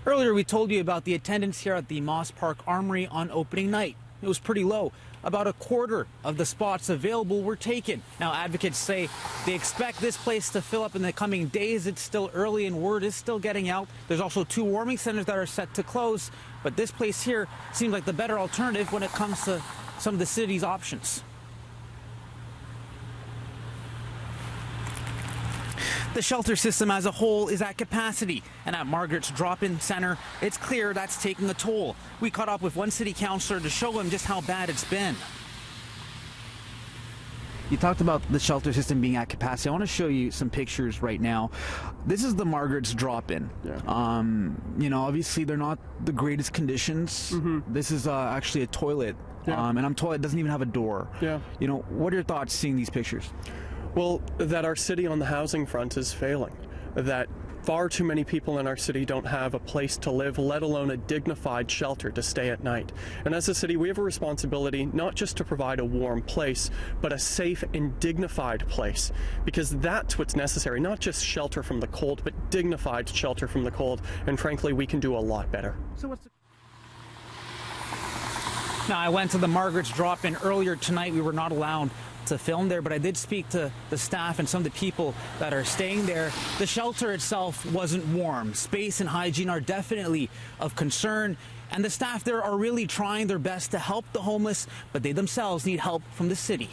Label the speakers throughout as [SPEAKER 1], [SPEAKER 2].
[SPEAKER 1] Earlier, we told you about the attendance here at the Moss Park Armory on opening night. It was pretty low. About a quarter of the spots available were taken. Now, advocates say they expect this place to fill up in the coming days. It's still early and word is still getting out. There's also 2 warming centers that are set to close, but this place here seems like the better alternative when it comes to some of the city's options. The shelter system as a whole is at capacity, and at Margaret's drop-in center, it's clear that's taking a toll. We caught up with one city councillor to show him just how bad it's been. You talked about the shelter system being at capacity. I want to show you some pictures right now. This is the Margaret's drop-in. Yeah. You know, obviously they're not the greatest conditions. This is actually a toilet, and I'm told it doesn't even have a door. Yeah. You know, what are your thoughts seeing these pictures?
[SPEAKER 2] Well, that our city on the housing front is failing, that far too many people in our city don't have a place to live, let alone a dignified shelter to stay at night. And as a city, we have a responsibility not just to provide a warm place, but a safe and dignified place, because that's what's necessary, not just shelter from the cold, but dignified shelter from the cold. And frankly, we can do a lot better.
[SPEAKER 1] Now, I went to the Margaret's drop-in earlier tonight. We were not allowed to film there, but I did speak to the staff and some of the people that are staying there. The shelter itself wasn't warm. Space and hygiene are definitely of concern, and the staff there are really trying their best to help the homeless, but they themselves need help from the city.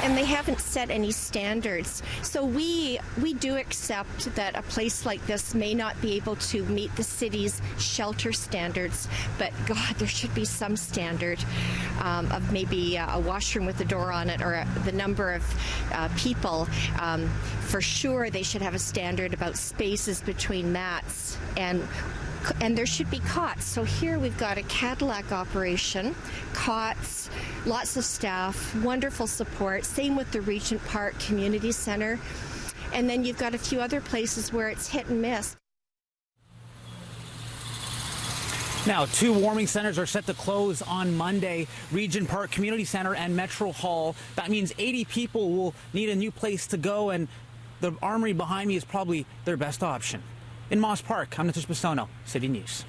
[SPEAKER 3] And they haven't set any standards. So we do accept that a place like this may not be able to meet the city's shelter standards, but God, there should be some standard of maybe a washroom with a door on it, or the number of people. For sure, they should have a standard about spaces between mats, and there should be cots. So here we've got a Cadillac operation, cots, lots of staff, wonderful support. Same with the Regent Park Community Center. And then you've got a few other places where it's hit and miss.
[SPEAKER 1] Now, 2 warming centers are set to close on Monday, Regent Park Community Center and Metro Hall. That means 80 people will need a new place to go, and the Armory behind me is probably their best option. In Moss Park, I'm Nitish Bissonauth, City News.